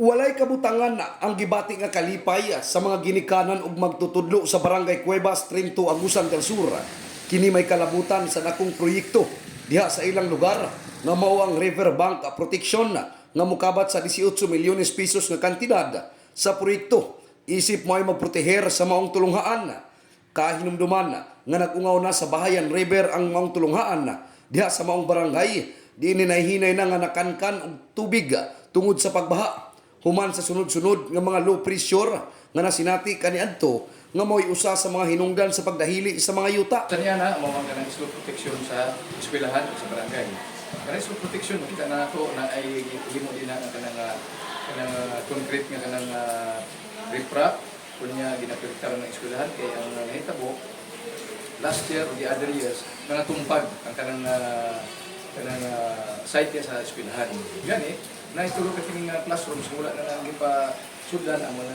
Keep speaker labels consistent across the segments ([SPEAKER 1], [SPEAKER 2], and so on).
[SPEAKER 1] Walay kabutangan na ang gibati nga kalipay sa mga ginikanan ug magtutudlo sa Barangay Cuevas, Trinto, Agusan del Sur. Kini may kalabutan sa dakong proyekto diha sa ilang lugar nga mao ang Riverbank Protection nga mukabat sa 18 milyones pesos nga kantidad sa proyekto. Isip mo ay magproteher sa maong tulunghaan. Kahinumduman nga nagungaw na sa Bahayan River ang maong tulunghaan diha sa maong barangay. Di ninahinay na nga nakankan og tubig tungod sa pagbaha. Human sa sunod-sunod nga mga low pressure nga nasinati kaniadto nga mo'y usa sa mga hinungdan sa pagdahili sa mga yuta.
[SPEAKER 2] Tanya na, mawang ka ng slow protection sa eskwelahan o sa barangay. Kaya slow protection, makita na ako na ay himo din na kanang concrete nga kanang riprap. Kunya ginapiriktaran ng eskwelahan kaya ang nahitabo last year o the other years nga natumpag ang kanang site niya sa eskwelahan. Gani, naitulog ka kining classrooms mula na nang gipa sudan ang mga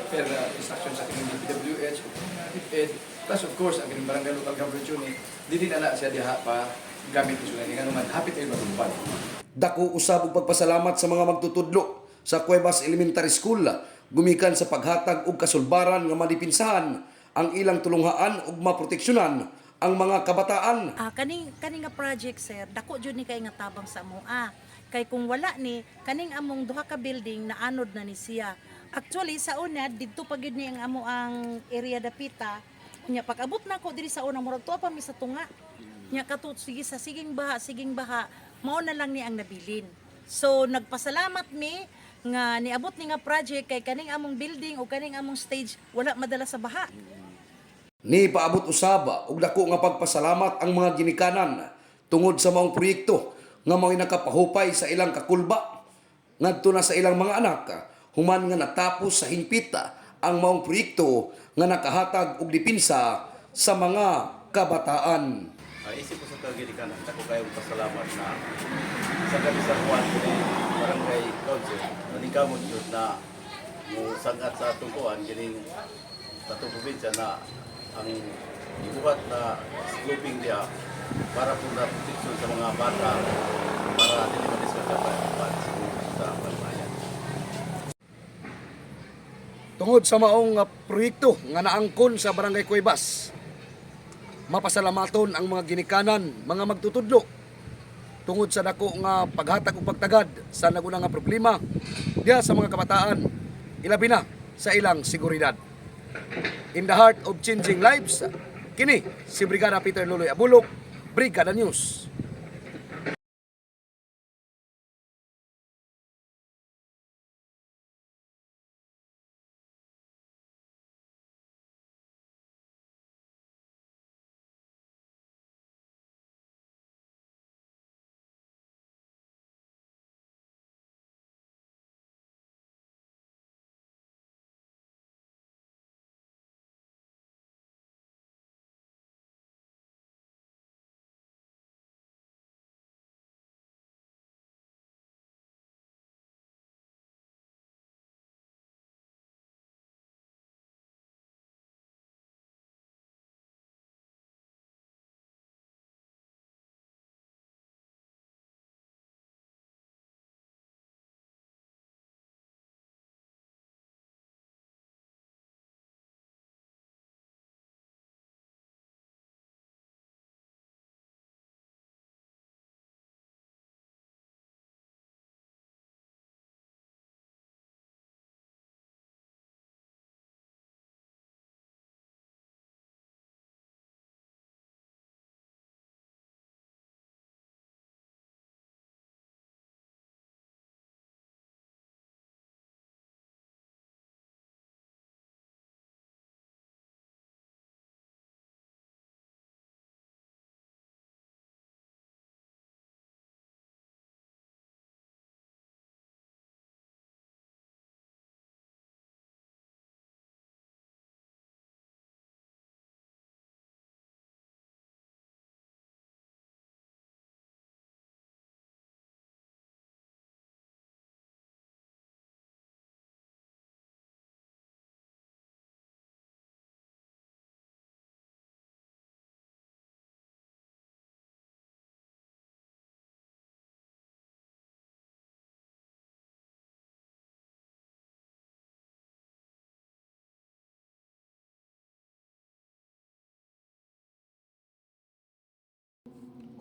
[SPEAKER 2] fair instruction sa kining DPWH o DepEd plus of course ang kining barangay local government unit dili na siya diha pa gamit isu nga naman hapit ay matumpad.
[SPEAKER 1] Dako usab og pagpasalamat sa mga magtutudlo sa Cuevas Elementary School gumikan sa paghatag og kasulbaran nga madipinsahan ang ilang tulunghaan ug maproteksyonan ang mga kabataan.
[SPEAKER 3] Kaning nga project sir, dako jud ni kay nga tabang sa amoa. Kay kung wala ni kaning among duha ka building na anod na ni siya. Actually sa una didto pa gyud ni ang amo ang area dapita. Nya pag-abot na ko diri sa unang murag tuwa pa mi sa tunga. Nya kato sige sa siging baha, mao na lang ni ang nabilin. So nagpasalamat mi nga niabot ni nga project kay kaning among building o kaning among stage wala madala sa baha.
[SPEAKER 1] Ni paabot usab og dako nga pagpasalamat ang mga ginikanan tungod sa maong proyekto nga mao'y nakapahupay sa ilang kakulba ngadto na sa ilang mga anak human nga natapos sa hingpit ang maong proyekto nga nakahatag og dipinsa sa mga kabataan.
[SPEAKER 4] Isip ko sa ginikanan, dako kayong pasalamat na sa kabisakuan ko ni Barangay Council nalikamot yun na yung sangat sa tungkuan gining tatong probinsya na ang ibuhat na sloping diya para po na proteksyon sa mga bata para dili madiskuta sa pamamayan.
[SPEAKER 1] Tungod sa maong proyekto nga naangkon sa Barangay Cuevas, mapasalamaton ang mga ginikanan, mga magtutudlo tungod sa dako nga paghatag ug pagtagad sa naguna nga problema diha sa mga kabataan, ilabi na sa ilang seguridad. In the heart of changing lives, kini si Brigada Peter Luloy Abulok, Brigada News.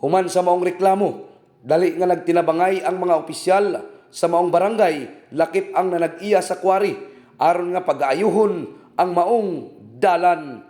[SPEAKER 1] Human sa maong reklamo, dali nga nagtinabangay ang mga opisyal sa maong barangay lakip ang nanag-iya sa kwari aron nga pag-aayuhon ang maong dalan